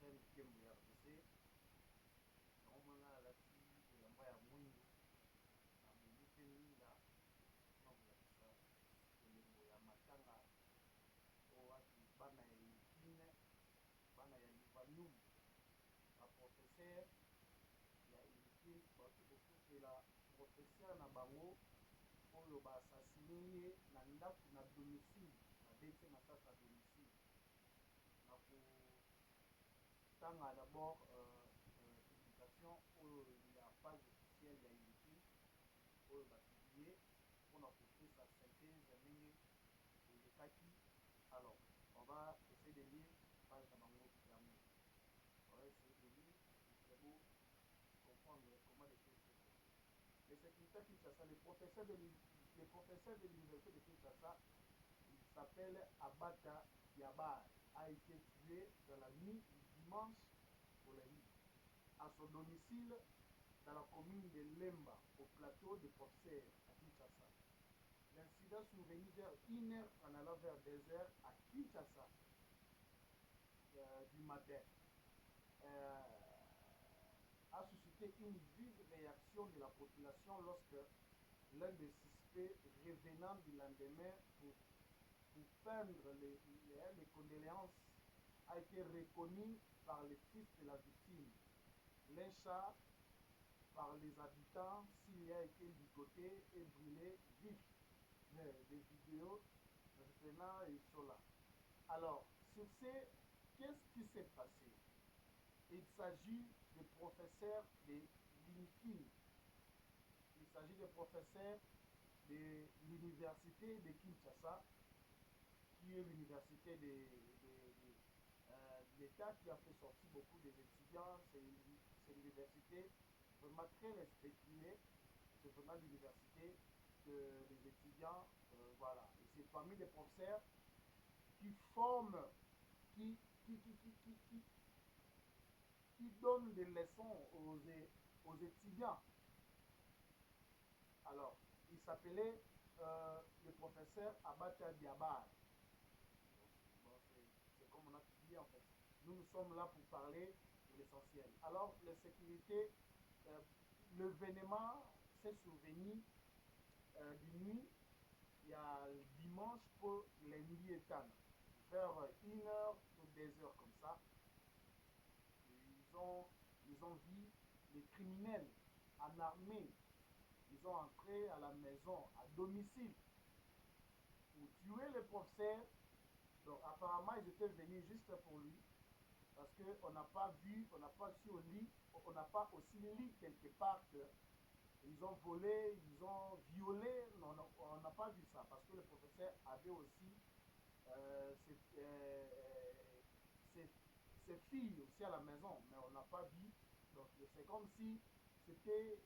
Colonel Kembe RDC, naomona alati elamba ya mwindu na memi mpe ninga mpona kolakisa elembo ya matanga oyo ati bana ya inikine bana ya livanium baprofeser ya inikine bauti kofutela profeser na bango oyo baasasine ye na ndako na domicile babeti masasi na domicile na kotanga d'abord publication oyo ya page officielle ya inikine oyo bapiblie mpona kopesa synthèse ndenge elekaki. Alors on va essayer de lire page na bango yango, on va essayer de lire pour que vous comprendre comment les choses se font. Le secrétaire Kinshasa, le professeur de l'université de Kinshasa, il s'appelle Abata Diabar, a été tué dans la nuit du dimanche au lundi à son domicile dans la commune de Lemba, au plateau de Popser à Kinshasa. L'incident survenu vers 1h en allant vers 2h à Kinshasa du matin a suscité une vive réaction de la population lorsque l'un des suspects revenant du lendemain pour peindre les condoléances a été reconnu par les fils de la victime. L'un chat par les habitants s'il a été ligoté et brûlé vif. Des vidéos retenant et cela. Alors, sur ce, qu'est-ce qui s'est passé? Il s'agit des professeurs de l'INIKIN. Il s'agit des professeurs de l'université de Kinshasa, qui est l'université de l'État qui a fait sortir beaucoup des étudiants. C'est l'université vraiment très respectée. C'est vraiment l'université des étudiants, voilà. Et c'est parmi les professeurs qui forment, qui donnent des leçons aux étudiants. Alors, il s'appelait le professeur Abata Diabar. Bon, c'est comme on a dit en fait. Nous sommes là pour parler de l'essentiel. Alors, la sécurité, l'événement s'est survenu d'une nuit, il y a le dimanche pour lundi étant, vers 1h ou 2h comme ça. Ils ont vu les criminels en armée. Ils ont entré à la maison, à domicile, pour tuer le professeur. Donc apparemment, ils étaient venus juste pour lui, parce qu'on n'a pas vu, on n'a pas su au lit, on n'a pas aussi lu quelque part que ils ont volé, ils ont violé. Non, on n'a pas vu ça, parce que le professeur avait aussi ses filles aussi à la maison, mais on n'a pas vu. Donc c'est comme si c'était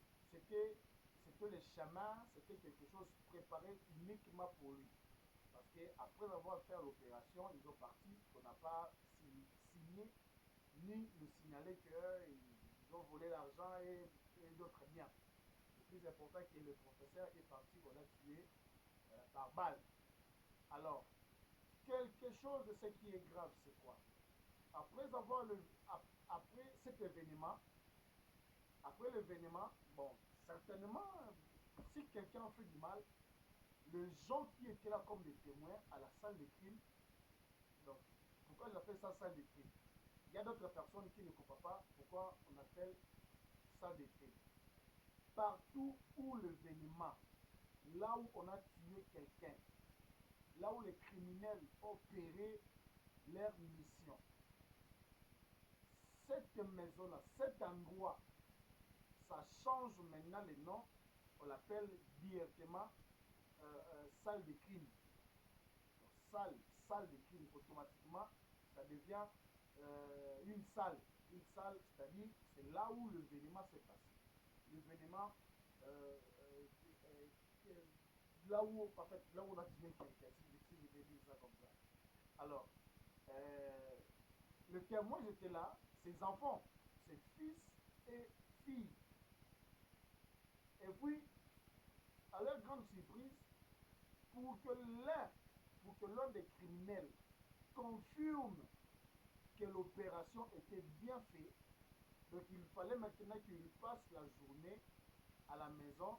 les chamans, c'était quelque chose préparé uniquement pour lui. Parce qu'après avoir fait l'opération, ils ont parti, on n'a pas signé ni nous signaler qu'ils ont volé l'argent et d'autres biens. Le plus important est que le professeur est parti, on l'a tué par balle. Alors, quelque chose de ce qui est grave, c'est quoi? Après cet événement, bon, certainement, si quelqu'un fait du mal, les gens qui étaient là comme des témoins à la salle de crime, donc, pourquoi j'appelle ça salle de crime? Il y a d'autres personnes qui ne comprennent pas pourquoi on appelle salle de crime. Partout où l'événement, là où on a tué quelqu'un, là où les criminels opéraient leur mission, cette maison-là, cet endroit, ça change maintenant le nom, on l'appelle directement salle de crime. Donc, salle de crime, automatiquement, ça devient une salle, c'est-à-dire c'est là où l'événement s'est passé. L'événement, là où on a tué quelqu'un, si je vais dire ça comme ça. Alors, le témoin, j'étais là, ses enfants, ses fils et filles. Et puis, à leur grande surprise, pour que l'un des criminels confirme que que l'opération était bien faite. Donc il fallait maintenant qu'il passe la journée à la maison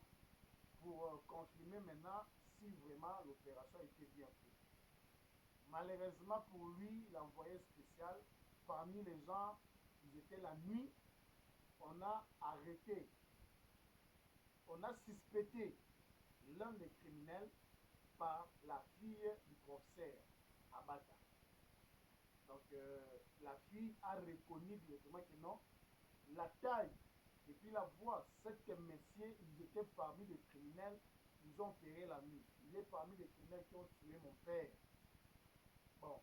pour confirmer maintenant si vraiment l'opération était bien faite. Malheureusement pour lui, l'envoyé spécial, parmi les gens, ils étaient la nuit, on a arrêté, on a suspecté l'un des criminels par la fille du professeur Abata. Donc la fille a reconnu directement que non, la taille et puis la voix, c'est que messieurs, ils étaient parmi les criminels, ils ont opéré la nuit. Il est parmi les criminels qui ont tué mon père. Bon,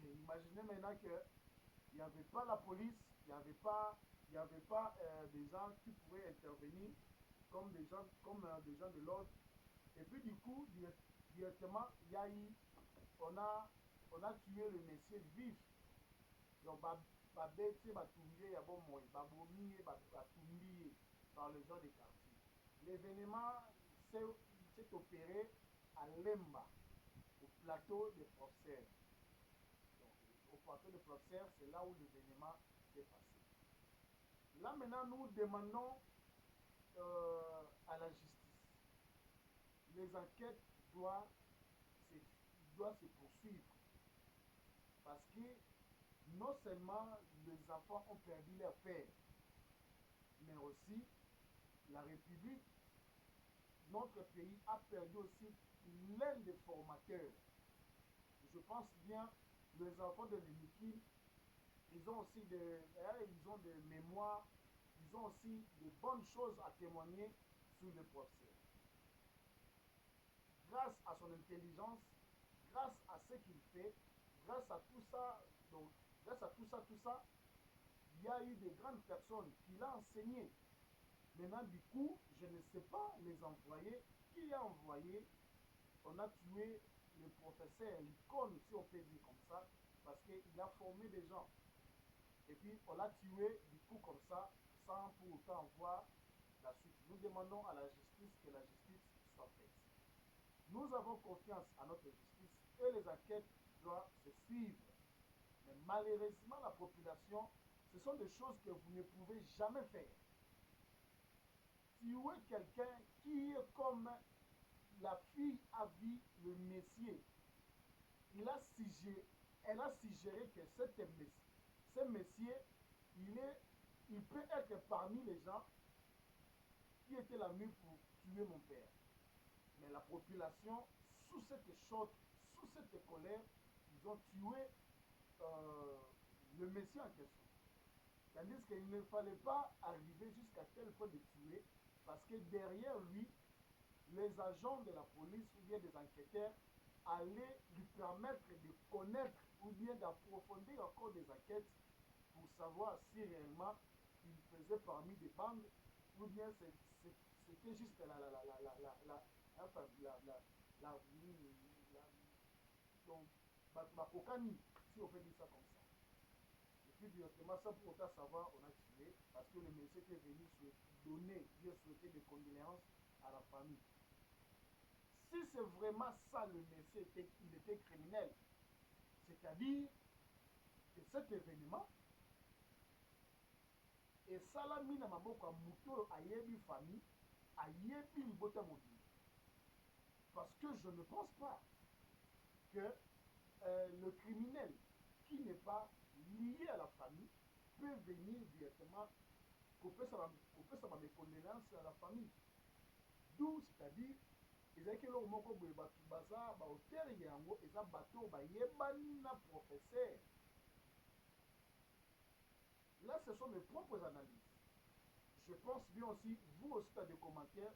imaginez maintenant que il n'y avait pas la police, il y avait pas des gens qui pourraient intervenir comme des gens de l'ordre. Et puis du coup, directement, il y a eu, on a, on a tué le monsieur vif. Donc, babete, batumbi, ya bon moi, babomi, batumbi par les gens des quartiers. L'événement s'est opéré à Lemba, au plateau des professeurs. Donc, au plateau des professeurs, c'est là où l'événement s'est passé. Là, maintenant, nous demandons à la justice. Les enquêtes doivent se poursuivre. Parce que non seulement les enfants ont perdu leur père, mais aussi la République, notre pays a perdu aussi l'un des formateurs. Je pense bien, les enfants de l'UNIKIL, ils ont aussi ils ont des mémoires, ils ont aussi de bonnes choses à témoigner sur le professeur. Grâce à son intelligence, grâce à ce qu'il fait, grâce à tout ça, donc grâce à tout ça, il y a eu de grandes personnes qui l'ont enseigné. Maintenant, du coup, je ne sais pas les envoyer. Qui a envoyé? On a tué le professeur, l'icône, si on peut dire comme ça, parce qu'il a formé des gens. Et puis, on l'a tué, du coup, comme ça, sans pour autant voir la suite. Nous demandons à la justice que la justice soit faite. Nous avons confiance à notre justice et les enquêtes doivent se suivre. Mais malheureusement, la population, ce sont des choses que vous ne pouvez jamais faire. Tuer quelqu'un qui est comme la fille a vu le messier, elle a suggéré que ce messier, il peut être parmi les gens qui étaient là nuit pour tuer mon père. Mais la population, sous cette choc, sous cette colère, ils ont tué le messier en question. Tandis qu'il ne fallait pas arriver jusqu'à tel point de tuer, parce que derrière lui, les agents de la police ou bien des enquêteurs allaient lui permettre de connaître ou bien d'approfondir encore des enquêtes pour savoir si réellement il faisait parmi des bandes ou bien c'était juste enfin, donc, Bakokani, si on peut dire ça comme ça. Et puis directement, sans pour autant savoir, on a tué, parce que le monsieur était venu donner, bien souhaiter des condoléances à la famille. Si c'est vraiment ça le monsieur, il était criminel, c'est-à-dire que cet événement esalami na maboko ya moto oyo ayebi famille, ayebi libota mobili. Parce que je ne pense pas que le criminel qui n'est pas lié à la famille peut venir directement kopesa bamekondelance à la famille. D'où, c'est-à-dire, ezalaki eloko moko boye bato baza baautere yango eza bato bayebani na professeur. Là, ce sont mes propres analyses. Je pense bien aussi, vous aussi dans des commentaires,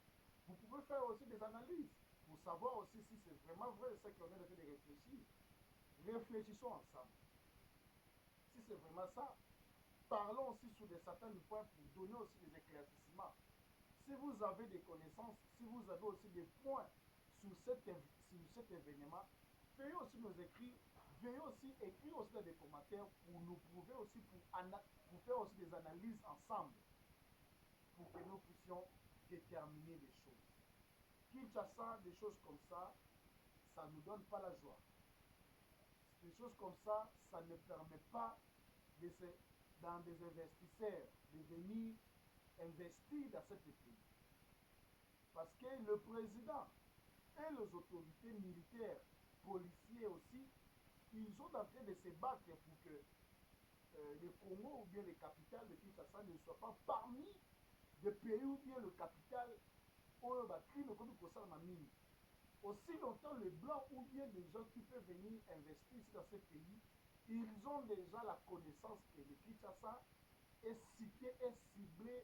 vous pouvez faire aussi des analyses pour savoir aussi si c'est vraiment vrai ce qu'on est en train de réfléchir. Réfléchissons ensemble. Si c'est vraiment ça, parlons aussi sur certains points pour donner aussi des éclaircissements. Si vous avez des connaissances, si vous avez aussi des points sur cet événement, veuillez aussi nous écrire, veuillez aussi écrire aussi dans des commentaires pour nous prouver aussi, pour faire aussi des analyses ensemble, pour que nous puissions déterminer des choses. Kinshasa, des choses comme ça ne nous donne pas la joie. Des choses comme ça ne permet pas dans des investisseurs de venir investir dans ce pays. Parce que le président et les autorités militaires, policiers aussi, ils sont en train de se battre pour que le Congo ou bien les capitales de Kinshasa ne soient pas parmi des pays ou bien le capital où le crime comme ça mine. Aussi longtemps les blancs ou bien des gens qui peuvent venir investir ici dans ce pays, ils ont déjà la connaissance que le Kinshasa est cité, est ciblé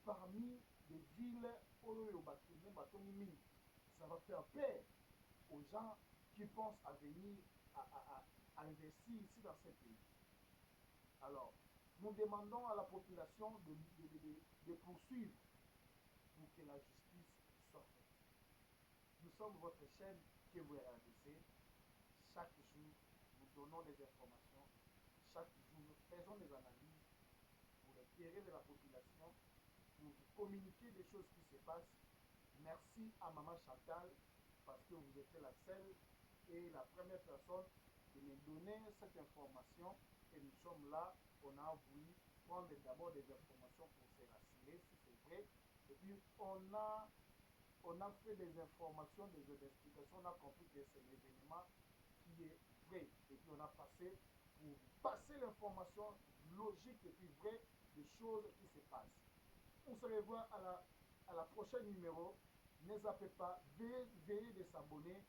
parmi des villes où le mine. Ça va faire peur aux gens qui pensent à venir à investir ici dans ce pays. Alors, nous demandons à la population de poursuivre pour que la justice soit faite. Nous sommes votre chaîne que vous RDC. Chaque jour, nous donnons des informations. Chaque jour, nous faisons des analyses pour éclairer de la population, pour communiquer des choses qui se passent. Merci à Maman Chantal parce que vous êtes la seule et la première personne de me donner cette information et nous sommes là. On a voulu prendre d'abord des informations pour se rassurer si c'est vrai. Et puis on a fait des informations, des investigations, on a compris que c'est l'événement qui est vrai. Et puis on a passé pour passer l'information logique et puis vraie des choses qui se passent. On se revoit à la prochaine numéro. Ne zappez pas, veuillez de s'abonner,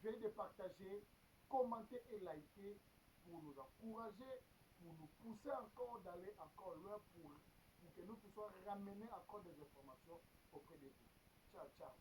veuillez de partager, commenter et liker pour nous encourager, pour nous pousser encore d'aller encore loin pour que nous puissions ramener encore des informations auprès de vous. Ciao, ciao.